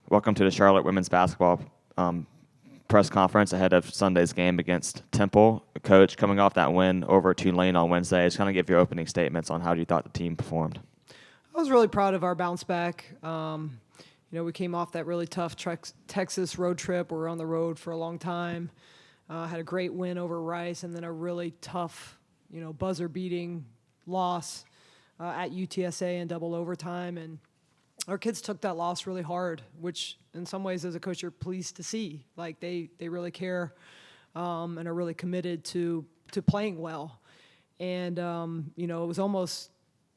Welcome to the Charlotte women's basketball press conference ahead of Sunday's game against Temple. Coach, coming off that win over Tulane on Wednesday, just kind of give your opening statements on how you thought the team performed. I was really proud of our bounce back. We came off that really tough Texas road trip. We were on the road for a long time. Had a great win over Rice, and then a really tough, buzzer-beating loss at UTSA in double overtime. And our kids took that loss really hard, which in some ways as a coach you're pleased to see. Like they really care and are really committed to playing well. And, it was almost,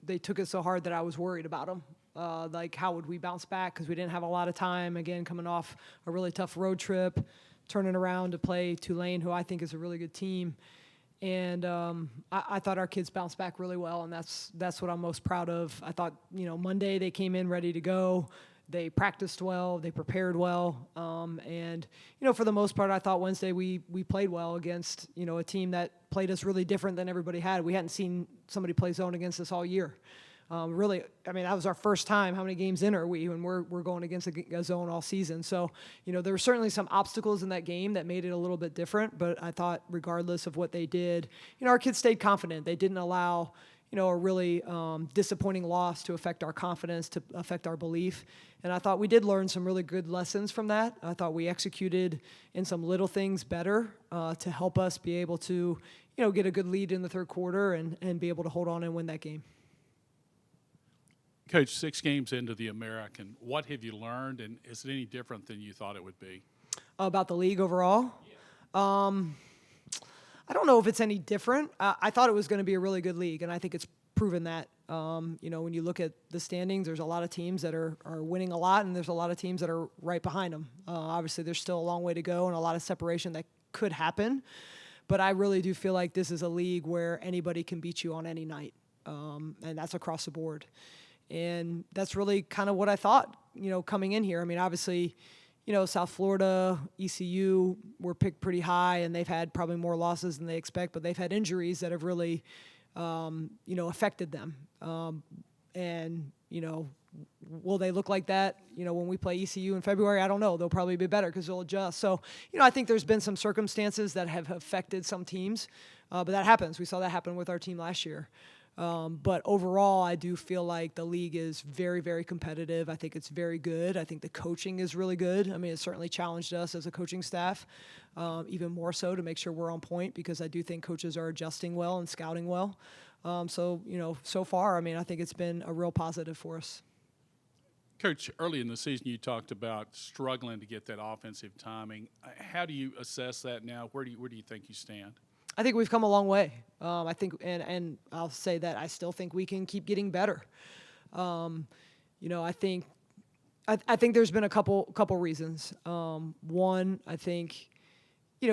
they took it so hard that I was worried about them. Like how would we bounce back, because we didn't have a lot of time, again, coming off a really tough road trip, turning around to play Tulane, who I think is a really good team. And I thought our kids bounced back really well, and that's what I'm most proud of. I thought, Monday they came in ready to go. They practiced well. They prepared well. And for the most part, I thought Wednesday we played well against, a team that played us really different than everybody had. We hadn't seen somebody play zone against us all year. Really, that was our first time. How many games in are we when we're going against a zone all season? So, there were certainly some obstacles in that game that made it a little bit different, but I thought regardless of what they did, our kids stayed confident. They didn't allow, a really disappointing loss to affect our confidence, to affect our belief. And I thought we did learn some really good lessons from that. I thought we executed in some little things better to help us be able to, get a good lead in the third quarter and be able to hold on and win that game. Coach, 6 games into the American, what have you learned, and is it any different than you thought it would be? About the league overall? Yeah. I don't know if it's any different. I thought it was going to be a really good league, and I think it's proven that. When you look at the standings, there's a lot of teams that are winning a lot, and there's a lot of teams that are right behind them. Obviously, there's still a long way to go and a lot of separation that could happen, but I really do feel like this is a league where anybody can beat you on any night, and that's across the board. And that's really kind of what I thought, coming in here. Obviously, South Florida, ECU were picked pretty high, and they've had probably more losses than they expect, but they've had injuries that have really, affected them. Will they look like that, when we play ECU in February? I don't know. They'll probably be better because they'll adjust. So, I think there's been some circumstances that have affected some teams, but that happens. We saw that happen with our team last year. But overall, I do feel like the league is very, very competitive. I think it's very good. I think the coaching is really good. It certainly challenged us as a coaching staff, even more so to make sure we're on point, because I do think coaches are adjusting well and scouting well. So far, I think it's been a real positive for us. Coach, early in the season you talked about struggling to get that offensive timing. How do you assess that now? Where do you think you stand? I think we've come a long way. I think, and I'll say that I still think we can keep getting better. I think there's been a couple reasons. One, I think,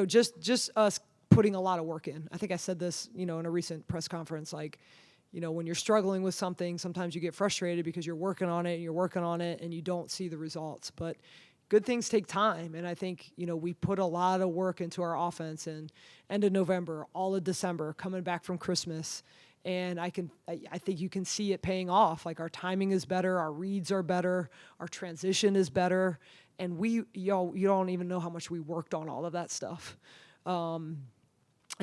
just us putting a lot of work in. I think I said this, in a recent press conference, when you're struggling with something, sometimes you get frustrated because you're working on it and you don't see the results. But good things take time, and I think, we put a lot of work into our offense in end of November, all of December, coming back from Christmas, and I think you can see it paying off. Like, our timing is better, our reads are better, our transition is better, and you don't even know how much we worked on all of that stuff. And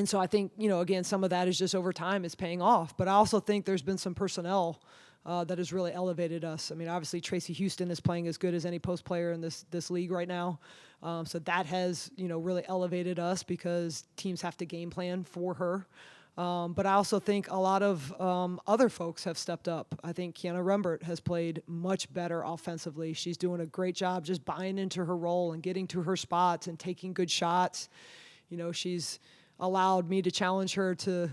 so I think, again, some of that is just over time is paying off, but I also think there's been some personnel that has really elevated us. Obviously Tracy Houston is playing as good as any post player in this league right now. So that has, really elevated us because teams have to game plan for her. But I also think a lot of other folks have stepped up. I think Kiana Rembert has played much better offensively. She's doing a great job just buying into her role and getting to her spots and taking good shots. She's allowed me to challenge her to,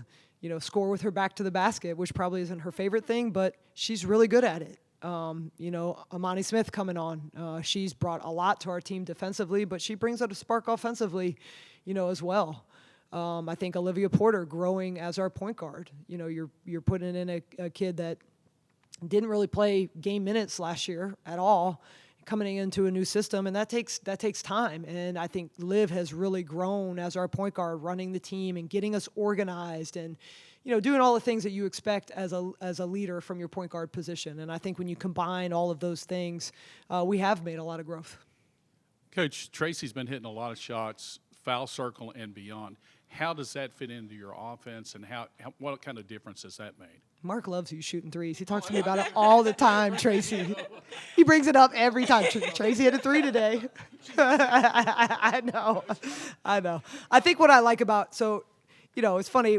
score with her back to the basket, which probably isn't her favorite thing, but she's really good at it. Amani Smith coming on. She's brought a lot to our team defensively, but she brings out a spark offensively, as well. I think Olivia Porter growing as our point guard. You're putting in a kid that didn't really play game minutes last year at all, coming into a new system, and that takes time. And I think Liv has really grown as our point guard, running the team and getting us organized, and doing all the things that you expect as a leader from your point guard position. And I think when you combine all of those things, we have made a lot of growth. Coach, Tracy's been hitting a lot of shots, foul circle and beyond. How does that fit into your offense, and what kind of difference has that made? Mark loves you shooting threes. He talks to me about it all the time, Tracy. He brings it up every time. Tracy hit a 3 today. I know. I think what I like about, it's funny,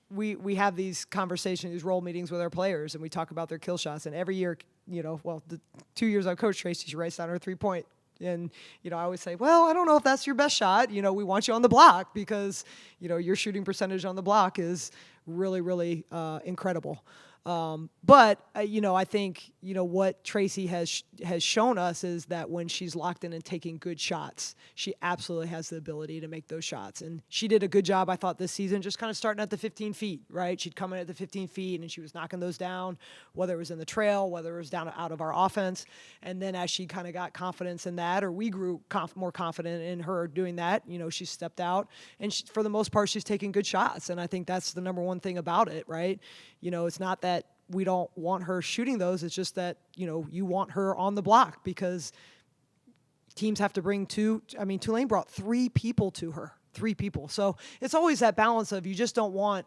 we have these conversations, these role meetings with our players, and we talk about their kill shots. And every year, the 2 years I've coached Tracy, she writes down her 3-point. And, I always say, well, I don't know if that's your best shot. We want you on the block because, your shooting percentage on the block is really, really incredible. But I think, what Tracy has shown us is that when she's locked in and taking good shots, she absolutely has the ability to make those shots. And she did a good job, I thought, this season, just kind of starting at the 15 feet, right? She'd come in at the 15 feet and she was knocking those down, whether it was in the trail, whether it was down out of our offense. And then as she kind of got confidence in that, or we grew more confident in her doing that, she stepped out. And for the most part, she's taking good shots. And I think that's the number one thing about it, right? It's not that we don't want her shooting those. It's just that, you want her on the block because teams have to bring Tulane brought 3 people to her. 3 people. So it's always that balance of, you just don't want,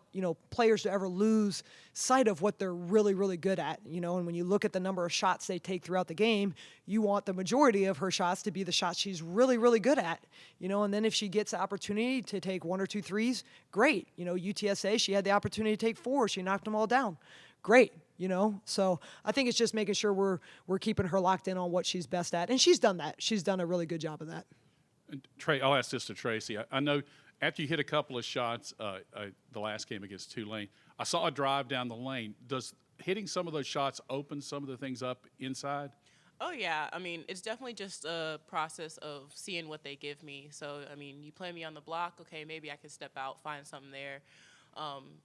players to ever lose sight of what they're really, really good at, and when you look at the number of shots they take throughout the game, you want the majority of her shots to be the shots she's really, really good at, and then if she gets the opportunity to take 1 or 2 threes, great. UTSA, she had the opportunity to take 4. She knocked them all down. Great. So I think it's just making sure we're keeping her locked in on what she's best at. And she's done that. She's done a really good job of that. Trey, I'll ask this to Tracy. I know after you hit a couple of shots the last game against Tulane, I saw a drive down the lane. Does hitting some of those shots open some of the things up inside? Oh, yeah. It's definitely just a process of seeing what they give me. So, you play me on the block, okay, maybe I can step out, find something there.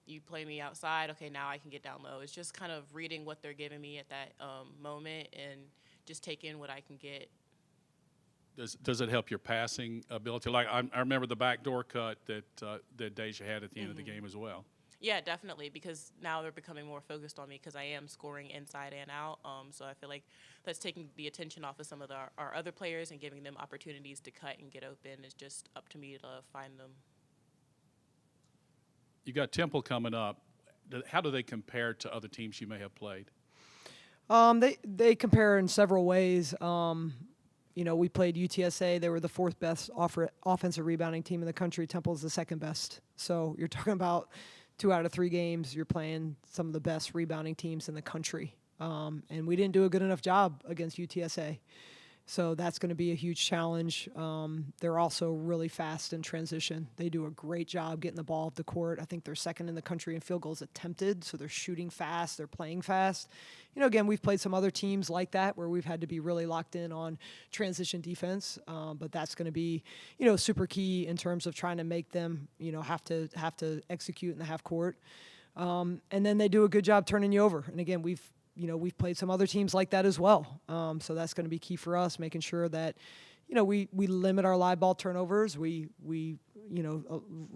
You play me outside, okay, now I can get down low. It's just kind of reading what they're giving me at that moment and just taking what I can get. Does it help your passing ability? Like I remember the backdoor cut that Deja had at the end of the game as well. Yeah, definitely, because now they're becoming more focused on me because I am scoring inside and out. So I feel like that's taking the attention off of some of our other players and giving them opportunities to cut and get open. It's just up to me to find them. You got Temple coming up. How do they compare to other teams you may have played? They compare in several ways. We played UTSA. They were the 4th best offensive rebounding team in the country. Temple's the 2nd best. So you're talking about 2 out of 3 games, you're playing some of the best rebounding teams in the country. And we didn't do a good enough job against UTSA. So that's going to be a huge challenge. They're also really fast in transition. They do a great job getting the ball up the court. I think they're 2nd in the country in field goals attempted, so they're shooting fast, they're playing fast. Again, we've played some other teams like that where we've had to be really locked in on transition defense, but that's going to be, super key in terms of trying to make them, have to execute in the half court. And then they do a good job turning you over. And again, we've played some other teams like that as well. So that's going to be key for us, making sure that, we limit our live ball turnovers. We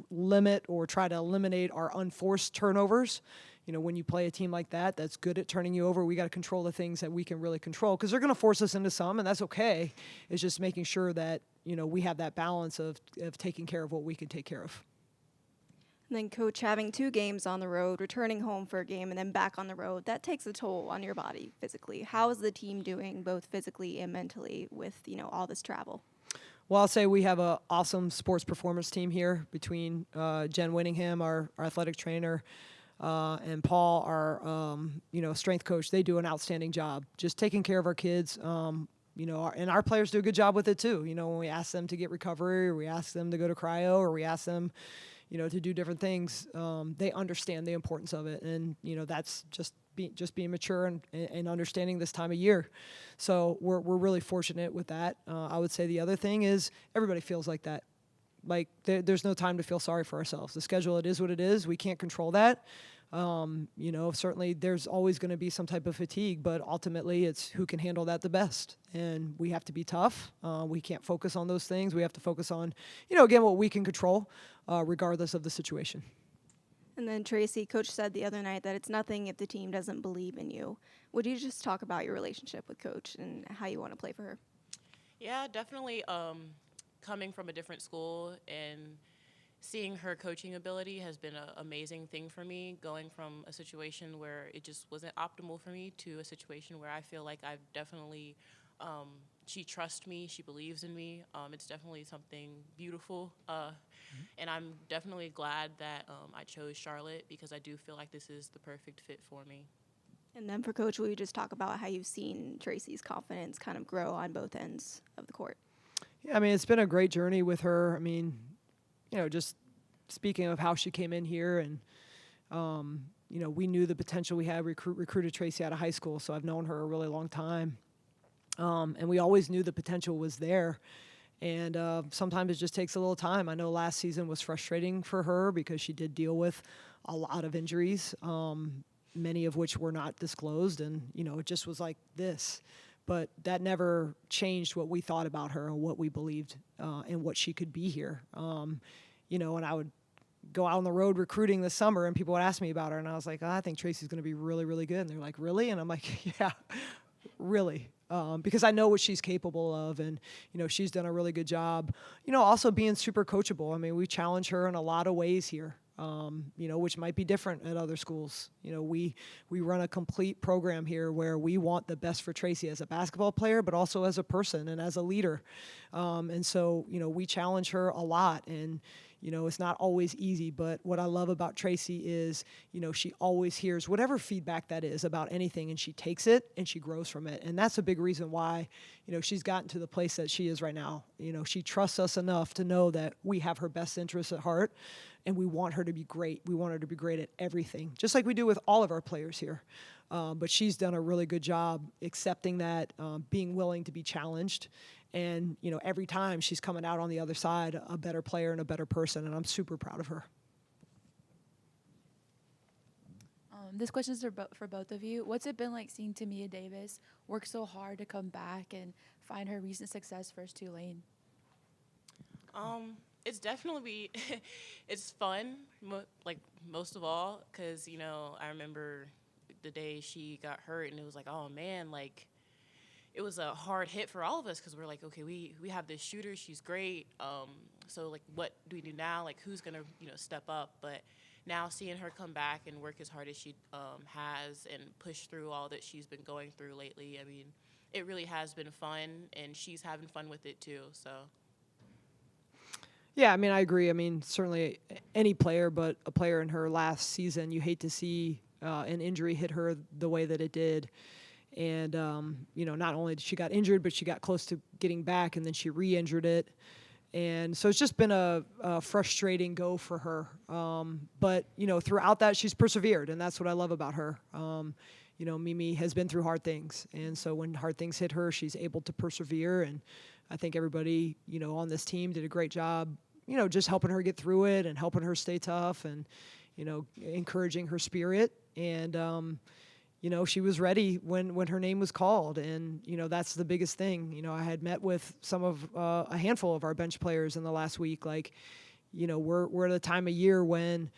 limit or try to eliminate our unforced turnovers. When you play a team like that that's good at turning you over, we got to control the things that we can really control because they're going to force us into some, and that's okay. It's just making sure that, we have that balance of taking care of what we can take care of. And then, Coach, having 2 games on the road, returning home for a game, and then back on the road, that takes a toll on your body physically. How is the team doing both physically and mentally with, all this travel? Well, I'll say we have an awesome sports performance team here between Jen Winningham, our athletic trainer, and Paul, our strength coach. They do an outstanding job just taking care of our kids. And our players do a good job with it too. When we ask them to get recovery, or we ask them to go to cryo, or we ask them, to do different things, they understand the importance of it, and that's just being mature and understanding this time of year. So we're really fortunate with that. I would say the other thing is everybody feels like that. Like there's no time to feel sorry for ourselves. The schedule, it is what it is. We can't control that. You know, certainly there's always going to be some type of fatigue, but ultimately it's who can handle that the best. And we have to be tough. We can't focus on those things. We have to focus on, you know, again, what we can control, regardless of the situation. And then Tracy, Coach said the other night that it's nothing if the team doesn't believe in you. Would you just talk about your relationship with Coach and how you want to play for her? Yeah, definitely. Coming from a different school and seeing her coaching ability has been an amazing thing for me, going from a situation where it just wasn't optimal for me to a situation where I feel like I've definitely, she trusts me, she believes in me. It's definitely something beautiful. And I'm definitely glad that I chose Charlotte because I do feel like this is the perfect fit for me. And then for Coach, will you just talk about how you've seen Tracy's confidence kind of grow on both ends of the court? Yeah, I mean, it's been a great journey with her. I mean, you know, just speaking of how she came in here and, you know, we knew the potential we had, recruited Tracy out of high school, so I've known her a really long time. And we always knew the potential was there. And sometimes it just takes a little time. I know last season was frustrating for her because she did deal with a lot of injuries, many of which were not disclosed. And, you know, it just was like this. But that never changed what we thought about her and what we believed and what she could be here. You know, and I would go out on the road recruiting this summer and people would ask me about her. And I was like, I think Tracy's going to be really, really good. And they're like, really? And I'm like, yeah, really. Because I know what she's capable of, and you know she's done a really good job. You know, also being super coachable. I mean, we challenge her in a lot of ways here. You know, which might be different at other schools. You know, we run a complete program here where we want the best for Tracy as a basketball player, but also as a person and as a leader. And so, you know, we challenge her a lot, and you know, it's not always easy, but what I love about Tracy is, you know, she always hears whatever feedback that is about anything, and she takes it and she grows from it. And that's a big reason why, you know, she's gotten to the place that she is right now. You know, she trusts us enough to know that we have her best interests at heart, and we want her to be great. We want her to be great at everything, just like we do with all of our players here. But she's done a really good job accepting that, being willing to be challenged. And, you know, every time she's coming out on the other side a better player and a better person, and I'm super proud of her. This question is for both of you. What's it been like seeing Tamia Davis work so hard to come back and find her recent success versus Tulane? It's definitely, it's fun, like most of all, because, you know, I remember the day she got hurt and it was like, oh man, like, it was a hard hit for all of us because we're like, okay, we have this shooter, she's great. So like, what do we do now? Like, who's gonna, you know, step up? But now seeing her come back and work as hard as she has and push through all that she's been going through lately, I mean, it really has been fun, and she's having fun with it too. So. Yeah, I mean, I agree. I mean, certainly any player, but a player in her last season, you hate to see an injury hit her the way that it did. And, you know, not only did she got injured, but she got close to getting back, and then she re-injured it. And so it's just been a frustrating go for her. But, you know, throughout that, she's persevered, and that's what I love about her. You know, Mimi has been through hard things, and so when hard things hit her, she's able to persevere. And I think everybody, you know, on this team did a great job, you know, just helping her get through it and helping her stay tough and, you know, encouraging her spirit. And, you know, she was ready when her name was called. And, you know, that's the biggest thing. You know, I had met with some of a handful of our bench players in the last week. Like, you know, we're at a time of year when,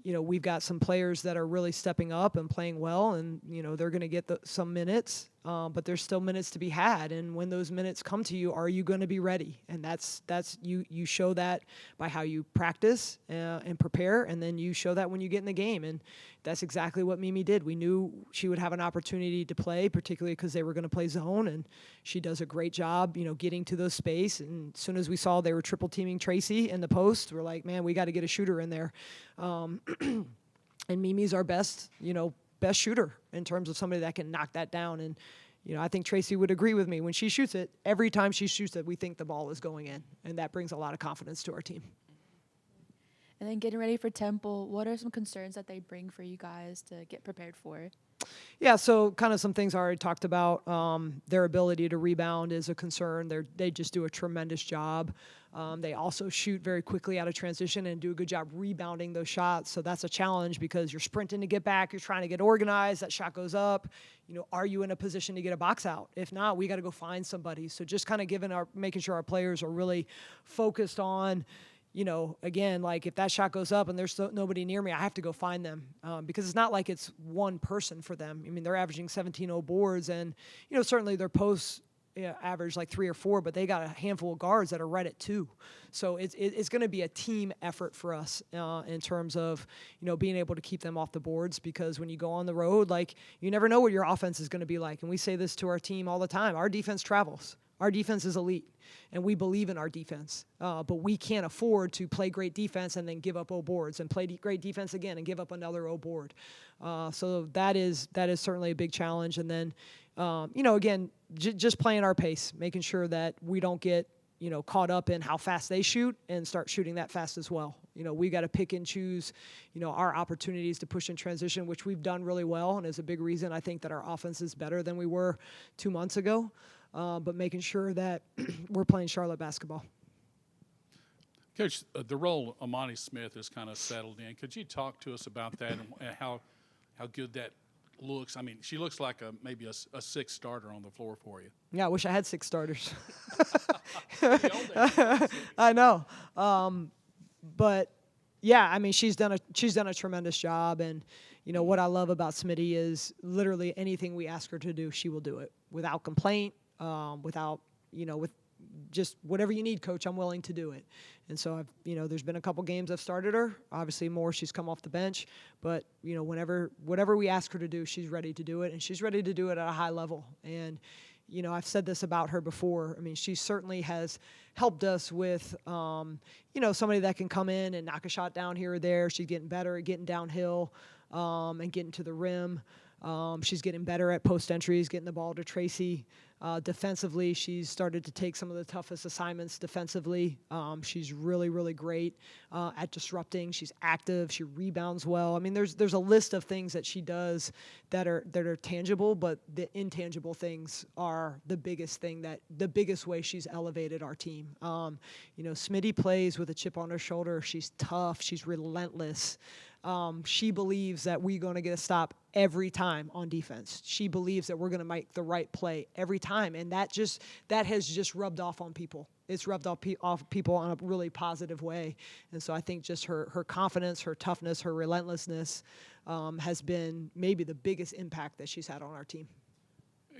you know, we've got some players that are really stepping up and playing well, and, you know, they're going to get some minutes, but there's still minutes to be had. And when those minutes come to you, are you going to be ready? And that's you show that by how you practice and prepare, and then you show that when you get in the game. And that's exactly what Mimi did. We knew she would have an opportunity to play, particularly because they were going to play zone, and she does a great job, you know, getting to those space. And as soon as we saw they were triple teaming Tracy in the post, we're like, man, we got to get a shooter in there. And Mimi's our best shooter in terms of somebody that can knock that down. And, you know, I think Tracy would agree with me. When she shoots it, every time she shoots it, we think the ball is going in. And that brings a lot of confidence to our team. And then getting ready for Temple, what are some concerns that they bring for you guys to get prepared for? Yeah, so kind of some things I already talked about. Their ability to rebound is a concern. They just do a tremendous job. They also shoot very quickly out of transition and do a good job rebounding those shots. So that's a challenge because you're sprinting to get back. You're trying to get organized. That shot goes up. Are you in a position to get a box out? If not, we got to go find somebody. So just kind of making sure our players are really focused on, again, like if that shot goes up and there's nobody near me, I have to go find them because it's not like it's one person for them. I mean, they're averaging 17-0 boards, and certainly their posts average like 3 or 4, but they got a handful of guards that are right at 2. So it's going to be a team effort for us in terms of being able to keep them off the boards, because when you go on the road, like you never know what your offense is going to be like. And we say this to our team all the time: our defense travels. Our defense is elite, and we believe in our defense. But we can't afford to play great defense and then give up 0 boards, and play great defense again and give up another 0 board. So that is certainly a big challenge. And then, again, just playing our pace, making sure that we don't get caught up in how fast they shoot and start shooting that fast as well. We got to pick and choose, our opportunities to push in transition, which we've done really well, and is a big reason I think that our offense is better than we were 2 months ago. But making sure that we're playing Charlotte basketball. Coach, the role Amani Smith has kind of settled in. Could you talk to us about that and how good that looks? I mean, she looks like maybe a 6th starter on the floor for you. Yeah, I wish I had 6 starters. I know, but yeah, I mean, she's done a tremendous job, and what I love about Smitty is literally anything we ask her to do, she will do it without complaint. Without, with just whatever you need, coach, I'm willing to do it. And so there's been a couple games I've started her. Obviously more, she's come off the bench, but whatever we ask her to do, she's ready to do it, and she's ready to do it at a high level. And I've said this about her before. I mean, she certainly has helped us with, somebody that can come in and knock a shot down here or there. She's getting better at getting downhill and getting to the rim. She's getting better at post entries, getting the ball to Tracy. Defensively, she's started to take some of the toughest assignments defensively. She's really, really great at disrupting. She's active. She rebounds well. I mean, there's a list of things that she does that are tangible, but the intangible things are the biggest way she's elevated our team. Smitty plays with a chip on her shoulder. She's tough. She's relentless. She believes that we're going to get a stop every time on defense. She believes that we're going to make the right play every time, and that has just rubbed off on people. It's rubbed off people in a really positive way. And so I think just her confidence, her toughness, her relentlessness has been maybe the biggest impact that she's had on our team.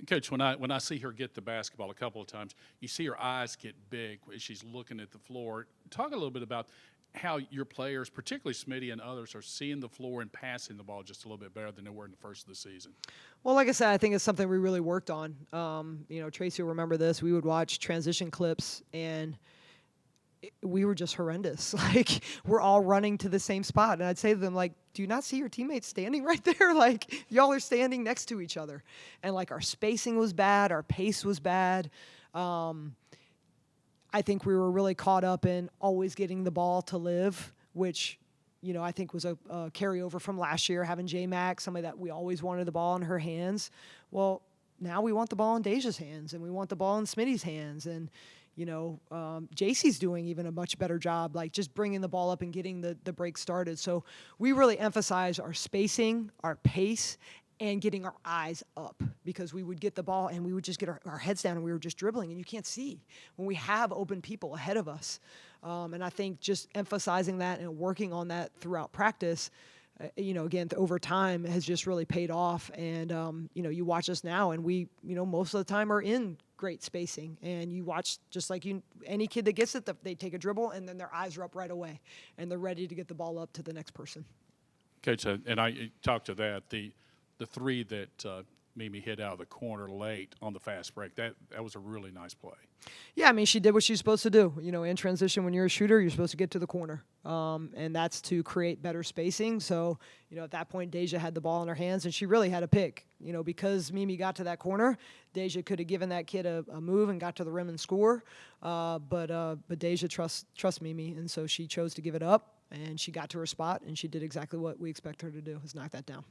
Coach, when I see her get the basketball a couple of times, you see her eyes get big as she's looking at the floor. Talk a little bit about how your players, particularly Smitty and others, are seeing the floor and passing the ball just a little bit better than they were in the first of the season. Well, like I said, I think it's something we really worked on. Tracy will remember this. We would watch transition clips, and we were just horrendous. Like, we're all running to the same spot. And I'd say to them, like, do you not see your teammates standing right there? Like, y'all are standing next to each other. And, like, our spacing was bad. Our pace was bad. I think we were really caught up in always getting the ball to Liv, which, I think was a carryover from last year, having J-Mac, somebody that we always wanted the ball in her hands. Well, now we want the ball in Deja's hands, and we want the ball in Smitty's hands. And, JC's doing even a much better job, like just bringing the ball up and getting the break started. So we really emphasize our spacing, our pace, and getting our eyes up, because we would get the ball and we would just get our heads down and we were just dribbling, and you can't see when we have open people ahead of us. And I think just emphasizing that and working on that throughout practice, again, over time has just really paid off. And, you watch us now, and we, most of the time are in great spacing, and you watch just like any kid that gets it, they take a dribble and then their eyes are up right away and they're ready to get the ball up to the next person. Coach, and I talked to that, the 3 that Mimi hit out of the corner late on the fast break, that was a really nice play. Yeah, I mean, she did what she's supposed to do. In transition, when you're a shooter, you're supposed to get to the corner, and that's to create better spacing. So, at that point, Deja had the ball in her hands, and she really had a pick. Because Mimi got to that corner, Deja could have given that kid a move and got to the rim and score, but Deja trusts Mimi, and so she chose to give it up, and she got to her spot, and she did exactly what we expect her to do, is knock that down.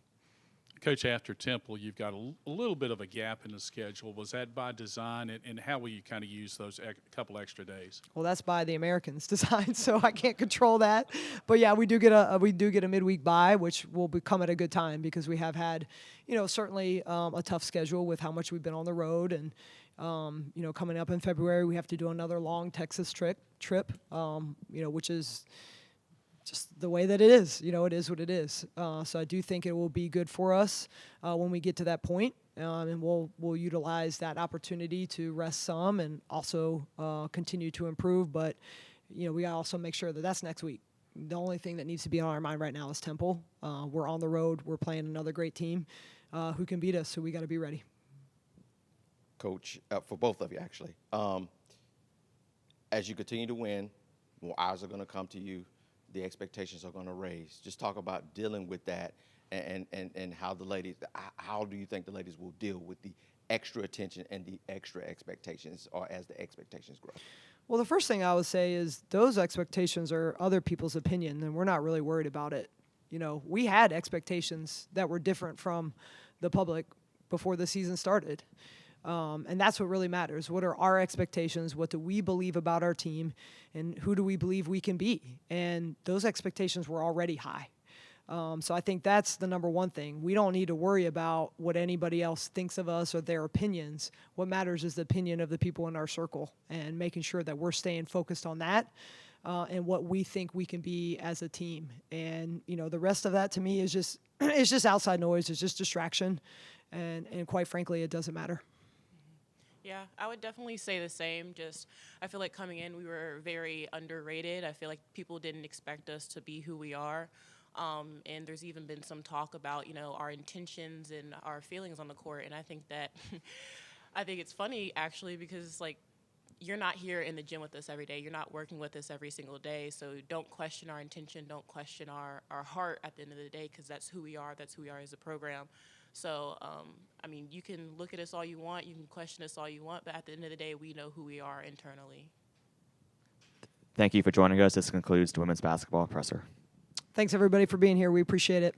Coach, after Temple, you've got a little bit of a gap in the schedule. Was that by design, and how will you kind of use those couple extra days? Well, that's by the Americans' design, so I can't control that. But yeah, we do get a midweek bye, which will come at a good time because we have had, certainly a tough schedule with how much we've been on the road, and coming up in February we have to do another long Texas trip, which is just the way that it is. It is what it is. So I do think it will be good for us when we get to that point, and we'll utilize that opportunity to rest some and also continue to improve. But we gotta also make sure that that's next week. The only thing that needs to be on our mind right now is Temple. We're on the road. We're playing another great team who can beat us. So we got to be ready. Coach, for both of you actually, as you continue to win, more eyes are going to come to you. The expectations are going to raise. Just talk about dealing with that, and how the ladies. How do you think the ladies will deal with the extra attention and the extra expectations, or as the expectations grow? Well, the first thing I would say is those expectations are other people's opinion, and we're not really worried about it. We had expectations that were different from the public before the season started. And that's what really matters. What are our expectations? What do we believe about our team? And who do we believe we can be? And those expectations were already high. So I think that's the number one thing. We don't need to worry about what anybody else thinks of us or their opinions. What matters is the opinion of the people in our circle, and making sure that we're staying focused on that and what we think we can be as a team. And, the rest of that to me is just it's just outside noise. It's just distraction. And quite frankly, it doesn't matter. Yeah, I would definitely say the same. Just, I feel like coming in, we were very underrated. I feel like people didn't expect us to be who we are. And there's even been some talk about, our intentions and our feelings on the court. And I think that, I think it's funny actually, because you're not here in the gym with us every day. You're not working with us every single day. So don't question our intention. Don't question our heart at the end of the day, because that's who we are. That's who we are as a program. So, you can look at us all you want, you can question us all you want, but at the end of the day, we know who we are internally. Thank you for joining us. This concludes the women's basketball presser. Thanks, everybody, for being here. We appreciate it.